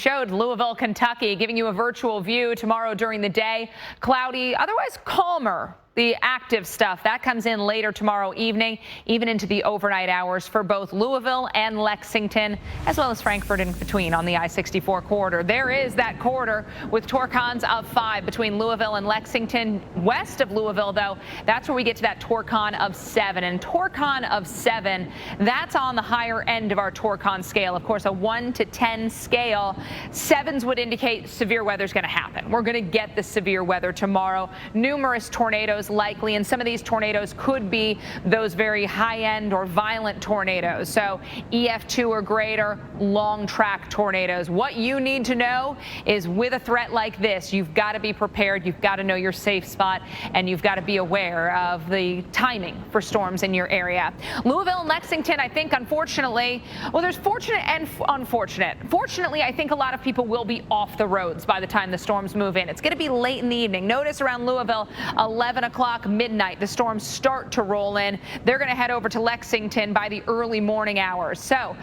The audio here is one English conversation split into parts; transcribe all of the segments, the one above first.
Showed Louisville, Kentucky, giving you a virtual view tomorrow during the day. Cloudy, otherwise calmer. The active stuff, that comes in later tomorrow evening, even into the overnight hours for both Louisville and Lexington, as well as Frankfort in between on the I-64 corridor. There is that corridor with torcons of 5 between Louisville and Lexington. West of Louisville, though, that's where we get to that torcon of 7. And torcon of 7, that's on the higher end of our torcon scale. Of course, a 1 to 10 scale. 7s would indicate severe weather is going to happen. We're going to get the severe weather tomorrow. Numerous tornadoes likely, and some of these tornadoes could be those very high-end or violent tornadoes. So EF2 or greater, long track tornadoes. What you need to know is with a threat like this, you've got to be prepared, you've got to know your safe spot, and you've got to be aware of the timing for storms in your area. Louisville and Lexington, I think, unfortunately, well, there's fortunate and unfortunate. Fortunately, I think a lot of people will be off the roads by the time the storms move in. It's going to be late in the evening. Notice around Louisville, 11 o'clock, midnight, the storms start to roll in. They're going to head over to Lexington by the early morning hours. So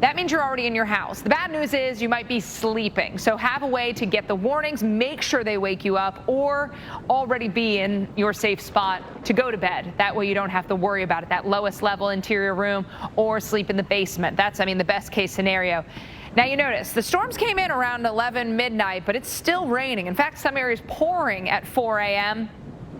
that means you're already in your house. The bad news is you might be sleeping. So have a way to get the warnings, make sure they wake you up, or already be in your safe spot to go to bed. That way you don't have to worry about it. That lowest level interior room or sleep in the basement. That's, I mean, the best case scenario. Now you notice the storms came in around 11 midnight, but it's still raining. In fact, some areas pouring at 4 a.m.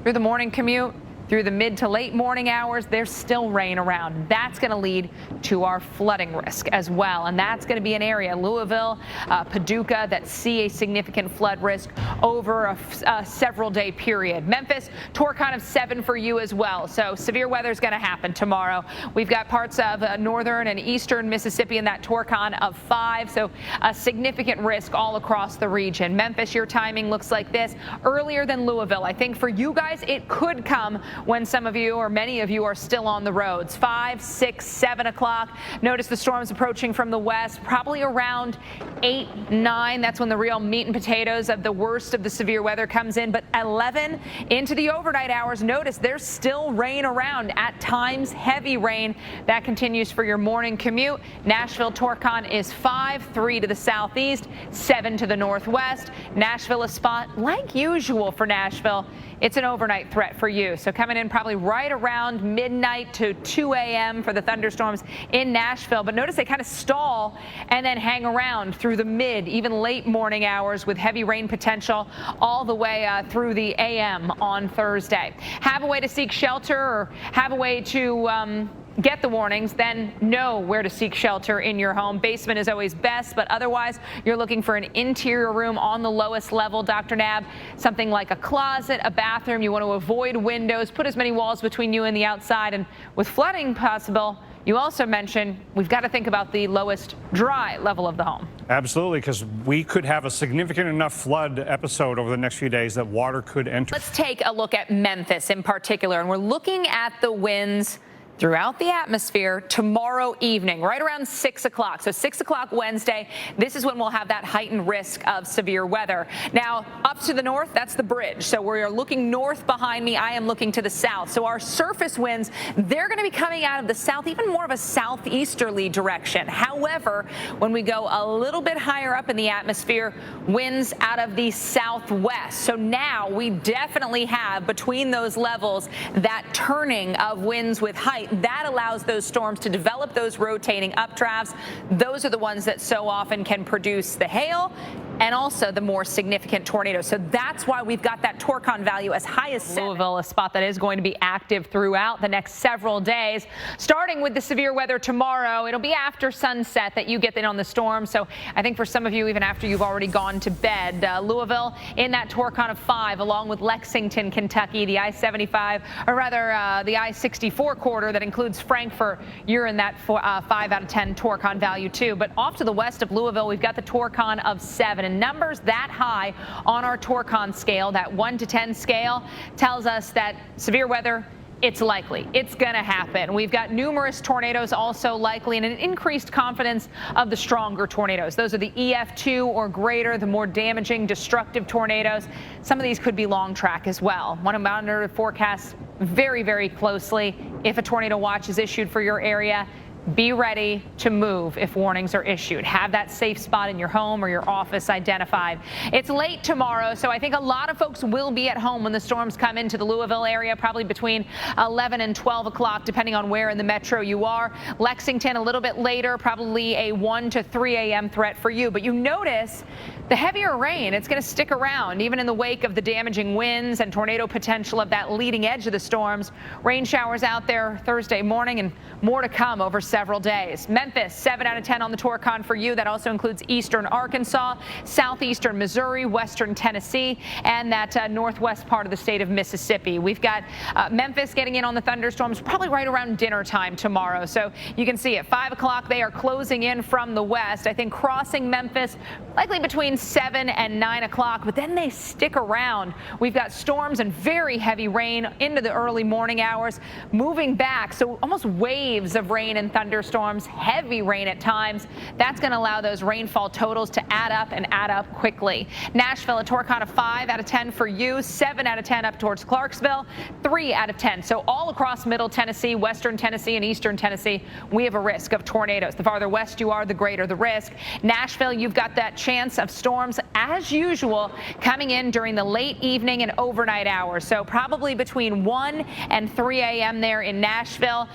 Through the morning commute, through the mid to late morning hours, there's still rain around. That's going to lead to our flooding risk as well. And that's going to be an area, Louisville, Paducah, that see a significant flood risk over a several-day period. Memphis, torcon of 7 for you as well. So severe weather is going to happen tomorrow. We've got parts of northern and eastern Mississippi in that torcon of 5. So a significant risk all across the region. Memphis, your timing looks like this. Earlier than Louisville. I think for you guys, it could come when some of you or many of you are still on the roads. 5, 6, 7 o'clock. Notice the storms approaching from the west, probably around 8, 9. That's when the real meat and potatoes of the worst of the severe weather comes in. But 11 into the overnight hours, notice there's still rain around. At times, heavy rain. That continues for your morning commute. Nashville torcon is 5, 3 to the southeast, 7 to the northwest. Nashville a spot like usual for Nashville. It's an overnight threat for you. So coming in probably right around midnight to 2 a.m. for the thunderstorms in Nashville. But notice they kind of stall and then hang around through the mid, even late morning hours with heavy rain potential all the way through the a.m. on Thursday. Have a way to seek shelter or have a way to get the warnings, then know where to seek shelter in your home. Basement is always best, but otherwise you're looking for an interior room on the lowest level. Dr. Nab, something like a closet, a bathroom. You want to avoid windows, put as many walls between you and the outside. And with flooding possible, you also mentioned we've got to think about the lowest dry level of the home. Absolutely, because we could have a significant enough flood episode over the next few days that water could enter. Let's take a look at Memphis in particular, and we're looking at the winds throughout the atmosphere tomorrow evening, right around 6 o'clock. So 6 o'clock Wednesday, this is when we'll have that heightened risk of severe weather. Now, up to the north, that's the bridge. So we are looking north behind me. I am looking to the south. So our surface winds, they're going to be coming out of the south, even more of a southeasterly direction. However, when we go a little bit higher up in the atmosphere, winds out of the southwest. So now we definitely have between those levels that turning of winds with height. That allows those storms to develop those rotating updrafts. Those are the ones that so often can produce the hail and also the more significant tornadoes. So that's why we've got that torcon value as high as 7. Louisville, a spot that is going to be active throughout the next several days. Starting with the severe weather tomorrow, it'll be after sunset that you get in on the storm. So I think for some of you, even after you've already gone to bed, Louisville in that torcon of 5, along with Lexington, Kentucky, the I-75, or rather the I-64 corridor that includes Frankfort. You're in that 5 out of 10 torcon value too. But off to the west of Louisville, we've got the torcon of 7. And numbers that high on our torcon scale, that 1 to 10 scale, tells us that severe weather, it's likely. It's going to happen. We've got numerous tornadoes also likely and an increased confidence of the stronger tornadoes. Those are the EF2 or greater, the more damaging, destructive tornadoes. Some of these could be long track as well. Want to monitor the forecast very, very closely. If a tornado watch is issued for your area, be ready to move if warnings are issued. Have that safe spot in your home or your office identified. It's late tomorrow, so I think a lot of folks will be at home when the storms come into the Louisville area, probably between 11 and 12 o'clock, depending on where in the metro you are. Lexington a little bit later, probably a 1 to 3 a.m. threat for you. But you notice the heavier rain, it's going to stick around, even in the wake of the damaging winds and tornado potential of that leading edge of the storms. Rain showers out there Thursday morning and more to come over several days. Memphis, 7 out of 10 on the Torcon for you. That also includes eastern Arkansas, southeastern Missouri, western Tennessee, and that northwest part of the state of Mississippi. We've got Memphis getting in on the thunderstorms probably right around dinner time tomorrow. So you can see at 5 o'clock they are closing in from the west. I think crossing Memphis likely between 7 and 9 o'clock, but then they stick around. We've got storms and very heavy rain into the early morning hours, moving back. So almost waves of rain and thunderstorms, heavy rain at times. That's going to allow those rainfall totals to add up and add up quickly. Nashville, a Torcon of 5 out of 10 for you, 7 out of 10 up towards Clarksville, 3 out of 10. So all across Middle Tennessee, Western Tennessee, and Eastern Tennessee, we have a risk of tornadoes. The farther west you are, the greater the risk. Nashville, you've got that chance of storms as usual coming in during the late evening and overnight hours. So probably between 1 and 3 a.m. there in Nashville.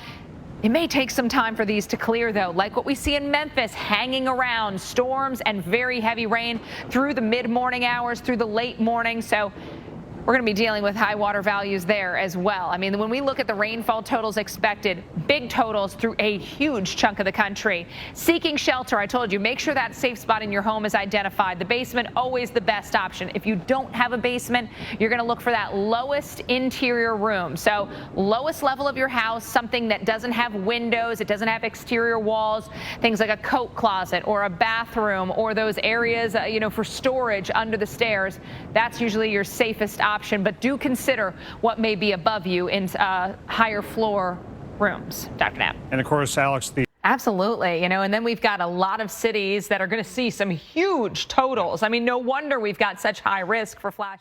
It may take some time for these to clear, though, like what we see in Memphis, hanging around, storms and very heavy rain through the mid-morning hours, through the late morning. So we're going to be dealing with high water values there as well. I mean, when we look at the rainfall totals expected, big totals through a huge chunk of the country. Seeking shelter, I told you, make sure that safe spot in your home is identified. The basement, always the best option. If you don't have a basement, you're going to look for that lowest interior room. So lowest level of your house, something that doesn't have windows, it doesn't have exterior walls, things like a coat closet or a bathroom or those areas, for storage under the stairs. That's usually your safest option. But do consider what may be above you in higher floor rooms. Dr. Knapp. And of course, Alex, Absolutely. And then we've got a lot of cities that are going to see some huge totals. I mean, no wonder we've got such high risk for flash.